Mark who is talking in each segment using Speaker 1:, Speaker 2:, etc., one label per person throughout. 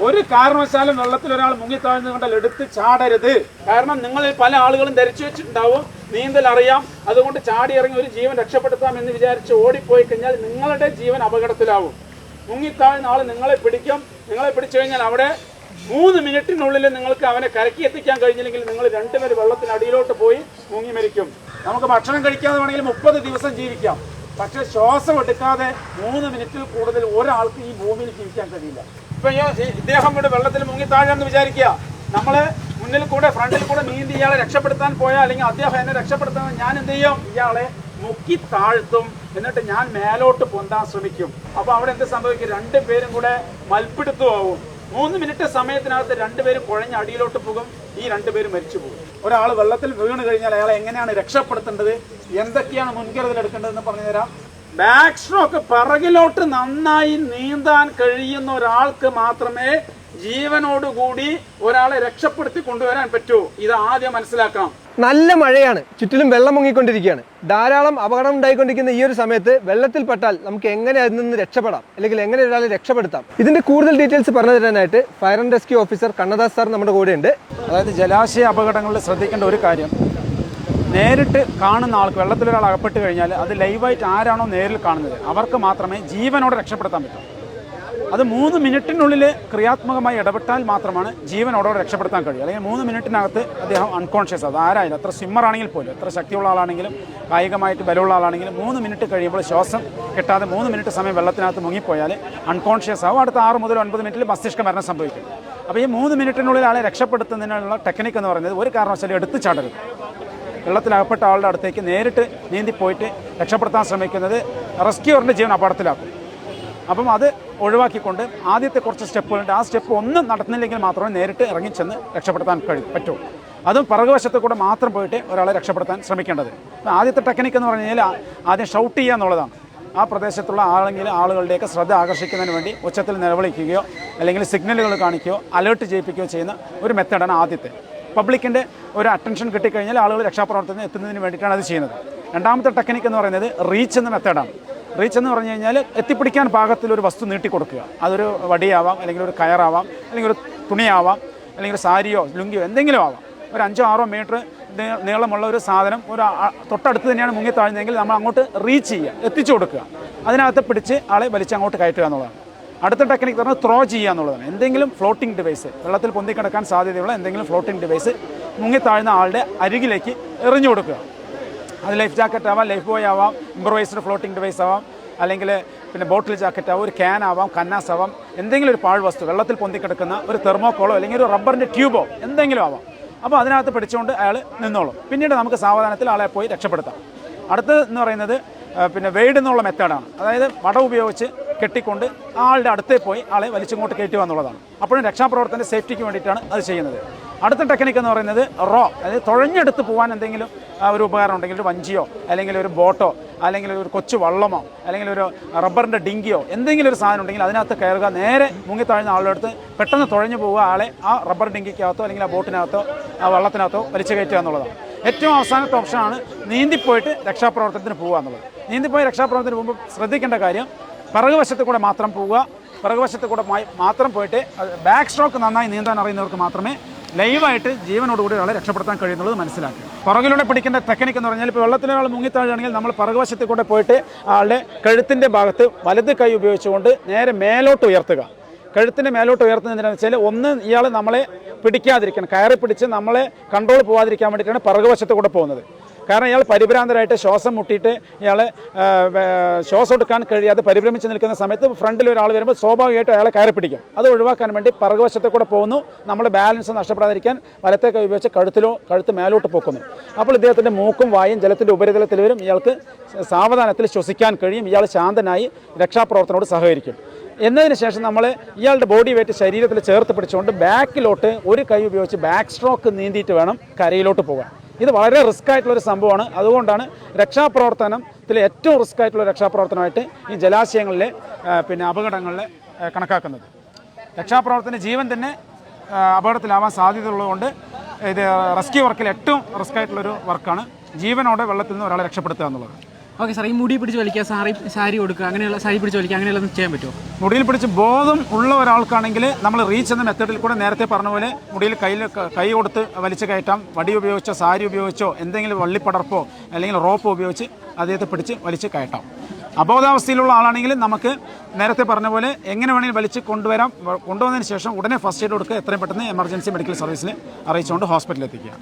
Speaker 1: ഒരു കാരണവശാലും വെള്ളത്തിൽ ഒരാൾ മുങ്ങിത്താഴ്ന്നു കണ്ടാൽ എടുത്ത് ചാടരുത്. കാരണം നിങ്ങളിൽ പല ആളുകളും ധരിച്ചു വെച്ചിട്ടുണ്ടാവും നീന്തൽ അറിയാം, അതുകൊണ്ട് ചാടി ഇറങ്ങി ഒരു ജീവൻ രക്ഷപ്പെടുത്താം എന്ന് വിചാരിച്ച് ഓടിപ്പോയി കഴിഞ്ഞാൽ നിങ്ങളുടെ ജീവൻ അപകടത്തിലാവും. മുങ്ങിത്താഴ്ന്ന ആൾ നിങ്ങളെ പിടിക്കും. നിങ്ങളെ പിടിച്ചു കഴിഞ്ഞാൽ അവിടെ 3 മിനിറ്റിനുള്ളിൽ നിങ്ങൾക്ക് അവനെ കരക്കി എത്തിക്കാൻ കഴിഞ്ഞില്ലെങ്കിൽ നിങ്ങൾ രണ്ടുപേരും വെള്ളത്തിനടിയിലോട്ട് പോയി മുങ്ങി മരിക്കും. നമുക്ക് ഭക്ഷണം കഴിക്കാതെ വേണമെങ്കിൽ 30 ദിവസം ജീവിക്കാം. പക്ഷെ ശ്വാസം എടുക്കാതെ 3 മിനിറ്റിൽ കൂടുതൽ ഒരാൾക്ക് ഈ ഭൂമിയിൽ ജീവിക്കാൻ കഴിയില്ല. ഇപ്പൊ ഇദ്ദേഹം ഇവിടെ വെള്ളത്തിൽ മുങ്ങിത്താഴെന്ന് വിചാരിക്കുക. നമ്മള് മുന്നിൽ കൂടെ ഫ്രണ്ടിൽ കൂടെ നീന്തി ഇയാളെ രക്ഷപ്പെടുത്താൻ പോയാൽ, അല്ലെങ്കിൽ അദ്ദേഹം എന്നെ രക്ഷപ്പെടുത്താൻ, ഞാൻ എന്ത് ചെയ്യും? ഇയാളെ മുക്കി താഴ്ത്തും. എന്നിട്ട് ഞാൻ മേലോട്ട് പൊന്താൻ ശ്രമിക്കും. അപ്പൊ അവിടെ എന്ത് സംഭവിക്കും? രണ്ടുപേരും കൂടെ മൽപ്പിടുത്തമാവും. 3 മിനിറ്റ് സമയത്തിനകത്ത് രണ്ടുപേരും കുഴഞ്ഞ അടിയിലോട്ട് പോകും. ഈ രണ്ടുപേരും മരിച്ചു പോകും. ഒരാൾ വെള്ളത്തിൽ വീണ് കഴിഞ്ഞാൽ അയാളെ എങ്ങനെയാണ് രക്ഷപ്പെടുത്തേണ്ടത്, എന്തൊക്കെയാണ് മുൻകരുതൽ എടുക്കേണ്ടതെന്ന് പറഞ്ഞു തരാം. ബാക്ക് സ്ട്രോക്ക്, പിറകിലോട്ട് നന്നായി നീന്താൻ കഴിയുന്ന ഒരാൾക്ക് മാത്രമേ ജീവനോടുകൂടി ഒരാളെ രക്ഷപ്പെടുത്തി കൊണ്ടുവരാൻ പറ്റൂ. ഇത് ആദ്യം മനസ്സിലാക്കണം.
Speaker 2: നല്ല മഴയാണ്, ചുറ്റിലും വെള്ളം മുങ്ങിക്കൊണ്ടിരിക്കുകയാണ്. ധാരാളം അപകടം ഉണ്ടായിക്കൊണ്ടിരിക്കുന്ന ഈ ഒരു സമയത്ത് വെള്ളത്തിൽ പെട്ടാൽ നമുക്ക് എങ്ങനെ അതിൽ നിന്ന് രക്ഷപ്പെടാം, അല്ലെങ്കിൽ എങ്ങനെ ഒരാളെ രക്ഷപ്പെടുത്താം, ഇതിന്റെ കൂടുതൽ ഡീറ്റെയിൽസ് പറഞ്ഞു തരാനായിട്ട് fire and rescue officer Kannadas sir നമ്മുടെ കൂടെ ഉണ്ട്.
Speaker 1: അതായത് ജലാശയ അപകടങ്ങളിൽ ശ്രദ്ധിക്കേണ്ട ഒരു കാര്യം, നേരിട്ട് കാണുന്ന ആൾക്ക്, വെള്ളത്തിലൊരാൾ അകപ്പെട്ട് കഴിഞ്ഞാൽ അത് ലൈവായിട്ട് ആരാണോ നേരിൽ കാണുന്നത് അവർക്ക് മാത്രമേ ജീവനോടെ രക്ഷപ്പെടുത്താൻ പറ്റൂ. അത് 3 മിനിറ്റിനുള്ളിൽ ക്രിയാത്മകമായി ഇടപെട്ടാൽ മാത്രമാണ് ജീവനോടെ രക്ഷപ്പെടുത്താൻ കഴിയും. അല്ലെങ്കിൽ 3 മിനിറ്റിനകത്ത് അദ്ദേഹം അൺകോൺഷ്യസ്. അത് ആരായാലും, എത്ര സ്വിമ്മർ ആണെങ്കിൽ പോലും, എത്ര ശക്തിയുള്ള ആളാണെങ്കിലും കായികമായിട്ട് ബലമുള്ള ആളാണെങ്കിലും 3 മിനിറ്റ് കഴിയുമ്പോൾ ശ്വാസം കിട്ടാതെ 3 മിനിറ്റ് സമയം വെള്ളത്തിനകത്ത് മുങ്ങിപ്പോയാൽ അൺകോൺഷ്യസ് ആവും. അടുത്ത 6 മുതൽ 9 മിനിറ്റിൽ മസ്തിഷ്ക മരണം സംഭവിക്കും. അപ്പോൾ ഈ 3 മിനിറ്റിനുള്ളിൽ ആളെ രക്ഷപ്പെടുത്തുന്നതിനുള്ള ടെക്നിക്ക് എന്ന് പറയുന്നത് ഒരു കാരണവശാലും എടുത്ത് ചാടരുത്. വെള്ളത്തിലകപ്പെട്ട ആളുടെ അടുത്തേക്ക് നേരിട്ട് നീന്തിപ്പോയിട്ട് രക്ഷപ്പെടുത്താൻ ശ്രമിക്കുന്നത് റെസ്ക്യൂറിൻ്റെ ജീവൻ അപകടത്തിലാക്കും. അപ്പം അത് ഒഴിവാക്കിക്കൊണ്ട് ആദ്യത്തെ കുറച്ച് സ്റ്റെപ്പുകളുണ്ട്. ആ സ്റ്റെപ്പ് ഒന്നും നടത്തുന്നില്ലെങ്കിൽ മാത്രമേ നേരിട്ട് ഇറങ്ങിച്ചെന്ന് രക്ഷപ്പെടുത്താൻ പറ്റൂ. അതും പിറകുവശത്ത് കൂടെ മാത്രം പോയിട്ട് ഒരാളെ രക്ഷപ്പെടുത്താൻ ശ്രമിക്കേണ്ടത്. ആദ്യത്തെ ടെക്നിക്ക് എന്ന് പറഞ്ഞു കഴിഞ്ഞാൽ ആദ്യം ഷൗട്ട് ചെയ്യുക എന്നുള്ളതാണ്. ആ പ്രദേശത്തുള്ള ആളുകളുടെയൊക്കെ ശ്രദ്ധ ആകർഷിക്കുന്നതിന് വേണ്ടി ഉച്ചത്തിൽ നിലവിളിക്കുകയോ അല്ലെങ്കിൽ സിഗ്നലുകൾ കാണിക്കുകയോ അലേർട്ട് ചെയ്യിപ്പിക്കുകയോ ചെയ്യുന്ന ഒരു മെത്തേഡാണ് ആദ്യത്തെ. പബ്ലിക്കിൻ്റെ ഒരു അറ്റൻഷൻ കിട്ടിക്കഴിഞ്ഞാൽ ആളുകൾ രക്ഷാപ്രവർത്തനം എത്തുന്നതിന് വേണ്ടിയിട്ടാണ് അത് ചെയ്യുന്നത്. രണ്ടാമത്തെ ടെക്നിക്ക് എന്ന് പറയുന്നത് റീച്ച് എന്ന മെത്തേഡാണ്. റീച്ച് എന്ന് പറഞ്ഞു കഴിഞ്ഞാൽ എത്തിപ്പിടിക്കാൻ പാകത്തിലൊരു വസ്തു നീട്ടിക്കൊടുക്കുക. അതൊരു വടിയാവാം, അല്ലെങ്കിൽ ഒരു കയറാവാം, അല്ലെങ്കിൽ ഒരു തുണിയാവാം, അല്ലെങ്കിൽ ഒരു സാരിയോ ലുങ്കിയോ എന്തെങ്കിലും ആവാം. ഒരു 5-6 മീറ്റർ നീളമുള്ള ഒരു സാധനം തൊട്ടടുത്ത് തന്നെയാണ് മുങ്ങി താഴ്ന്നതെങ്കിൽ നമ്മൾ അങ്ങോട്ട് റീച്ച് ചെയ്യുക, എത്തിച്ചു കൊടുക്കുക. അതിനകത്ത് പിടിച്ച് ആളെ വലിച്ച് അങ്ങോട്ട് കയറ്റുക എന്നുള്ളതാണ്. അടുത്ത ടെക്നിക്ക് പറഞ്ഞാൽ ത്രോ ചെയ്യുക എന്നുള്ളതാണ്. എന്തെങ്കിലും ഫ്ലോട്ടിംഗ് ഡിവൈസ്, വെള്ളത്തിൽ പൊന്തിക്കിടക്കാൻ സാധ്യതയുള്ള എന്തെങ്കിലും ഫ്ലോട്ടിംഗ് ഡിവൈസ് മുങ്ങിത്താഴ്ന്ന ആളുടെ അരികിലേക്ക് എറിഞ്ഞു കൊടുക്കുക. അത് ലൈഫ് ജാക്കറ്റ് ആവാം, ലൈഫ് ബോയ് ആവാം, ഇംപ്രവൈസ്ഡ് ഫ്ലോട്ടിംഗ് ഡിവൈസ് ആവാം, അല്ലെങ്കിൽ പിന്നെ ബോട്ടിൽ ജാക്കറ്റ് ആവാം, ഒരു ക്യാൻ ആവാം, കന്നാസ് ആവാം, എന്തെങ്കിലും ഒരു പാഴ്വസ്തു, വെള്ളത്തിൽ പൊന്തിക്കിടക്കുന്ന ഒരു തെർമോക്കോളോ അല്ലെങ്കിൽ ഒരു റബ്ബറിൻ്റെ ട്യൂബോ എന്തെങ്കിലും ആവാം. അപ്പോൾ അതിനകത്ത് പിടിച്ചുകൊണ്ട് അയാൾ നിന്നോളും. പിന്നീട് നമുക്ക് സാവധാനത്തിൽ ആളെ പോയി രക്ഷപ്പെടുത്താം. അടുത്തത് എന്ന് പറയുന്നത് പിന്നെ വെയ്ഡ് എന്നുള്ള മെത്തേഡാണ്. അതായത് വട ഉപയോഗിച്ച് കെട്ടിക്കൊണ്ട് ആളുടെ അടുത്തേ പോയി ആളെ വലിച്ചിങ്ങോട്ട് കയറ്റുക എന്നുള്ളതാണ്. അപ്പോഴും രക്ഷാപ്രവർത്തനത്തിൻ്റെ സേഫ്റ്റിക്ക് വേണ്ടിയിട്ടാണ് അത് ചെയ്യുന്നത്. അടുത്ത ടെക്നിക്ക് എന്ന് പറയുന്നത് റോ, അതായത് തുഴഞ്ഞെടുത്ത് പോകാൻ എന്തെങ്കിലും ഒരു ഉപകരണം ഉണ്ടെങ്കിൽ, ഒരു വഞ്ചിയോ അല്ലെങ്കിൽ ഒരു ബോട്ടോ അല്ലെങ്കിൽ ഒരു കൊച്ചു വള്ളമോ അല്ലെങ്കിൽ ഒരു റബ്ബറിൻ്റെ ഡിങ്കിയോ എന്തെങ്കിലും ഒരു സാധനം ഉണ്ടെങ്കിൽ അതിനകത്ത് കയറുക, നേരെ മുങ്ങിത്താഴ്ന്ന ആളുടെ അടുത്ത് പെട്ടെന്ന് തുഴഞ്ഞു പോവുക, ആളെ ആ റബ്ബർ ഡിങ്കിക്കകത്തോ അല്ലെങ്കിൽ ആ ബോട്ടിനകത്തോ ആ വള്ളത്തിനകത്തോ വലിച്ചു കയറ്റുക എന്നുള്ളതാണ്. ഏറ്റവും അവസാനത്തെ ഓപ്ഷനാണ് നീന്തിപ്പോയിട്ട് രക്ഷാപ്രവർത്തനത്തിന് പോകുക എന്നുള്ളത്. നീന്തിപ്പോയി രക്ഷാപ്രവർത്തനത്തിന് പോകുമ്പോൾ ശ്രദ്ധിക്കേണ്ട കാര്യം, പിറകുവശത്ത് കൂടെ മാത്രം പോവുക. പിറകുവശത്ത് കൂടെ മാത്രം പോയിട്ട് ബാക്ക് സ്ട്രോക്ക് നന്നായി നീന്താൻ അറിയുന്നവർക്ക് മാത്രമേ ലൈവായിട്ട് ജീവനോടുകൂടി ഒരാളെ രക്ഷപ്പെടുത്താൻ കഴിയുന്നുള്ളത് മനസ്സിലാക്കുക. പുറകിലൂടെ പിടിക്കേണ്ട ടെക്നിക്ക് എന്ന് പറഞ്ഞാൽ, ഇപ്പോൾ വെള്ളത്തിലൊരാൾ മുങ്ങിത്താഴുകയാണെങ്കിൽ നമ്മൾ പിറകുവശത്ത് കൂടെ പോയിട്ട് ആളുടെ കഴുത്തിൻ്റെ ഭാഗത്ത് വലത് കൈ ഉപയോഗിച്ചുകൊണ്ട് നേരെ മേലോട്ട് ഉയർത്തുക. കഴുത്തിൻ്റെ മേലോട്ട് ഉയർത്തുന്നതിനെന്ന് വെച്ചാൽ, ഒന്ന് ഇയാൾ നമ്മളെ പിടിക്കാതിരിക്കണം, കയറി പിടിച്ച് നമ്മളെ കൺട്രോൾ പോകാതിരിക്കാൻ വേണ്ടിയിട്ടാണ് പിറകുവശത്ത് കൂടെ പോകുന്നത്. കാരണം ഇയാൾ പരിഭ്രാന്തരായിട്ട് ശ്വാസം മുട്ടിയിട്ട് ഇയാൾ ശ്വാസം എടുക്കാൻ കഴിയാതെ പരിഭ്രമിച്ച് നിൽക്കുന്ന സമയത്ത് ഫ്രണ്ടിൽ ഒരാൾ വരുമ്പോൾ സ്വാഭാവികമായിട്ട് അയാളെ കയറി പിടിക്കും. അത് ഒഴിവാക്കാൻ വേണ്ടി പിറകുവശത്തെ കൂടെ പോകുന്നു, നമ്മൾ ബാലൻസ് നഷ്ടപ്പെടാതിരിക്കാൻ വലത്തെ കൈ ഉപയോഗിച്ച് കഴുത്ത് മേലോട്ട് പൊക്കുന്നു. അപ്പോൾ ഇദ്ദേഹത്തിൻ്റെ മൂക്കും വായും ജലത്തിൻ്റെ ഉപരിതലത്തിൽ വരും. ഇയാൾക്ക് സാവധാനത്തിൽ ശ്വസിക്കാൻ കഴിയും. ഇയാൾ ശാന്തനായി രക്ഷാപ്രവർത്തനോട് സഹകരിക്കും. എന്നതിന് ശേഷം നമ്മൾ ഇയാളുടെ ബോഡി വെയിറ്റ് ശരീരത്തിൽ ചേർത്ത് പിടിച്ചുകൊണ്ട് ബാക്കിലോട്ട് ഒരു കൈ ഉപയോഗിച്ച് ബാക്ക് സ്ട്രോക്ക് നീന്തിയിട്ട് വേണം കരയിലോട്ട് പോകാൻ. ഇത് വളരെ റിസ്ക് ആയിട്ടുള്ളൊരു സംഭവമാണ്. അതുകൊണ്ടാണ് രക്ഷാപ്രവർത്തനത്തിലെ ഏറ്റവും റിസ്ക് ആയിട്ടുള്ള രക്ഷാപ്രവർത്തനമായിട്ട് ഈ ജലാശയങ്ങളിലെ പിന്നെ അപകടങ്ങളിലെ കണക്കാക്കുന്നത്. രക്ഷാപ്രവർത്തന ജീവൻ തന്നെ അപകടത്തിലാവാൻ സാധ്യതയുള്ളതുകൊണ്ട് ഇത് റെസ്ക്യൂ വർക്കിൽ ഏറ്റവും റിസ്ക് ആയിട്ടുള്ളൊരു വർക്കാണ് ജീവനോടെ വെള്ളത്തിൽ നിന്ന് ഒരാളെ രക്ഷപ്പെടുത്തുക എന്നുള്ളത്.
Speaker 3: ഓക്കെ സാർ, ഈ മുടി പിടിച്ച് വലിക്കുക, സാരി കൊടുക്കുക, അങ്ങനെയുള്ള സാരി പിടിച്ച് വലിക്കുക, അങ്ങനെയുള്ള ചെയ്യാൻ പറ്റുമോ?
Speaker 1: മുടിയിൽ പിടിച്ച് ബോധം ഉള്ള ഒരാൾക്കാണെങ്കിൽ നമ്മൾ റീച്ച് എന്ന മെത്തേഡിൽ കൂടെ നേരത്തെ പറഞ്ഞ പോലെ മുടിയിൽ കൈ കൊടുത്ത് വലിച്ചു കയറ്റാം. വടി ഉപയോഗിച്ചോ സാരി ഉപയോഗിച്ചോ എന്തെങ്കിലും വള്ളിപ്പടർപ്പോ അല്ലെങ്കിൽ റോപ്പോ ഉപയോഗിച്ച് അദ്ദേഹത്തെ പിടിച്ച് വലിച്ച് കയറ്റാം. അബോധാവസ്ഥയിലുള്ള ആളാണെങ്കിൽ നമുക്ക് നേരത്തെ പറഞ്ഞ പോലെ എങ്ങനെ വേണമെങ്കിലും വലിച്ച് കൊണ്ടുവരാം. കൊണ്ടുവന്നതിന് ശേഷം ഉടനെ ഫസ്റ്റ് എയ്ഡ് കൊടുക്കുക. എത്രയും പെട്ടെന്ന് എമർജൻസി മെഡിക്കൽ സർവീസിൽ അറിയിച്ചുകൊണ്ട് ഹോസ്പിറ്റലിൽ എത്തിക്കുക.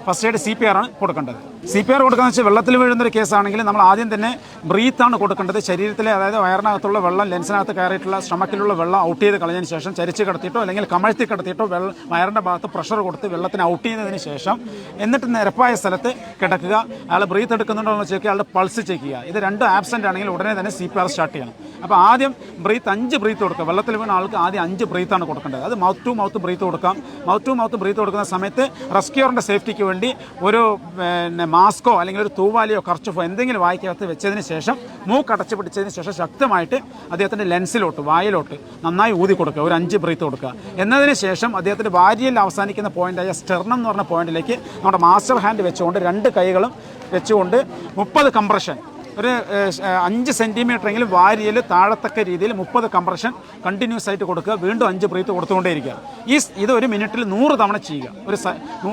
Speaker 1: ഫസ്റ്റ് എയ്ഡ് CPR ആണ് കൊടുക്കേണ്ടത്. CPR കൊടുക്കുക വെച്ചാൽ വെള്ളത്തിൽ വീഴുന്നൊരു കേസാണെങ്കിൽ നമ്മൾ ആദ്യം തന്നെ ബ്രീത്താണ് കൊടുക്കേണ്ടത്. ശരീരത്തിലെ അതായത് വയറിനകത്തുള്ള വെള്ളം ലെൻസിനകത്ത് കയറിയിട്ടുള്ള സ്റ്റമക്കിലുള്ള വെള്ളം ഔട്ട് ചെയ്ത് കളഞ്ഞതിന് ശേഷം ചരിച്ച് കിടത്തിയിട്ടോ അല്ലെങ്കിൽ കമഴ്ത്തി കിടത്തിയിട്ടോ വയറിൻ്റെ ഭാഗത്ത് പ്രഷർ കൊടുത്ത് വെള്ളത്തിന് ഔട്ട് ചെയ്യുന്നതിന് ശേഷം എന്നിട്ട് നിരപ്പായ സ്ഥലത്ത് കിടക്കുക. അയാൾ ബ്രീത്ത് എടുക്കുന്നുണ്ടോ എന്ന് ചെക്ക് ചെയ്യുക, അയാളുടെ പൾസ് ചെക്ക് ചെയ്യുക. ഇത് രണ്ടും ആബ്സെൻ്റ് ആണെങ്കിൽ ഉടനെ തന്നെ CPR സ്റ്റാർട്ട് ചെയ്യണം. അപ്പോൾ ആദ്യം 5 ബ്രീത്ത് കൊടുക്കുക. വെള്ളത്തിൽ വീണ ആൾക്ക് ആദ്യം 5 ബ്രീത്താണ് കൊടുക്കേണ്ടത്. അത് മൗത്ത് ടു മൗത്ത് ബ്രീത്ത് കൊടുക്കാം. മൗത്ത് ടു മൗത്ത് ബ്രീത്ത് കൊടുക്കുന്ന സമയത്ത് റെസ്ക്യൂറിൻ്റെ സേഫ്റ്റിക്ക് വേണ്ടി ഒരു മാസ്കോ അല്ലെങ്കിൽ ഒരു തൂവാലിയോ കർച്ചഫോ എന്തെങ്കിലും വായിക്കകത്ത് വെച്ചതിന് ശേഷം മൂക്കടച്ച് പിടിച്ചതിന് ശേഷം ശക്തമായിട്ട് അദ്ദേഹത്തിൻ്റെ ലെൻസിലോട്ട് വായിലോട്ട് നന്നായി ഊതി കൊടുക്കുക. ഒരു 5 ബ്രീത്ത് കൊടുക്കുക. എന്നതിന് ശേഷം അദ്ദേഹത്തിൻ്റെ വാരിയിൽ അവസാനിക്കുന്ന പോയിൻ്റായ സ്റ്റെർണം എന്ന് പറഞ്ഞ പോയിന്റിലേക്ക് നമ്മുടെ മാസ്റ്റർ ഹാൻഡ് വെച്ചുകൊണ്ട് 2 കൈകളും വെച്ചുകൊണ്ട് 30 കംപ്രഷൻ, ഒരു 5 സെൻറ്റിമീറ്ററെങ്കിലും വാരിയിൽ താഴത്തക്ക രീതിയിൽ 30 കംപ്രഷൻ കണ്ടിന്യൂസ് ആയിട്ട് കൊടുക്കുക. വീണ്ടും 5 ബ്രീത്ത് കൊടുത്തുകൊണ്ടേയിരിക്കുക. ഇത് 1 മിനിറ്റിൽ 100 തവണ ചെയ്യുക.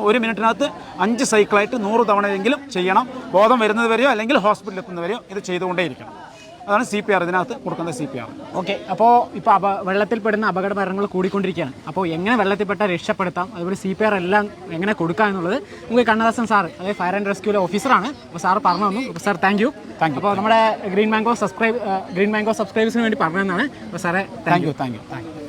Speaker 1: ഒരു മിനിറ്റിനകത്ത് 5 സൈക്കിളായിട്ട് 100 തവണയെങ്കിലും ചെയ്യണം. ബോധം വരുന്നത് വരെയോ അല്ലെങ്കിൽ ഹോസ്പിറ്റലിൽ എത്തുന്നവരെയോ ഇത് ചെയ്തുകൊണ്ടേയിരിക്കണം. അതാണ് CPR, ഇതിനകത്ത് കൊടുക്കുന്ന CPR.
Speaker 3: ഓക്കെ, അപ്പോൾ ഇപ്പോൾ വെള്ളത്തിൽപ്പെടുന്ന അപകട മരണങ്ങൾ കൂടിക്കൊണ്ടിരിക്കുകയാണ്. അപ്പോൾ എങ്ങനെ വെള്ളത്തിൽപ്പെട്ട രക്ഷപ്പെടുത്താം, അതുപോലെ CPR എല്ലാം എങ്ങനെ കൊടുക്കാം എന്നുള്ളത് നമുക്ക് കണ്ണദാസൻ സാർ, അതായത് ഫയർ ആൻഡ് റെസ്ക്യൂലെ ഓഫീസറാണ്, അപ്പോൾ സാർ പറഞ്ഞു തന്നു. അപ്പോൾ സാർ താങ്ക് യു. അപ്പോൾ നമ്മുടെ ഗ്രീൻ മാംഗോ സബ്സ്ക്രൈബേഴ്സിന് വേണ്ടി പറഞ്ഞതാണ്. അപ്പോൾ സാറേ താങ്ക് യു.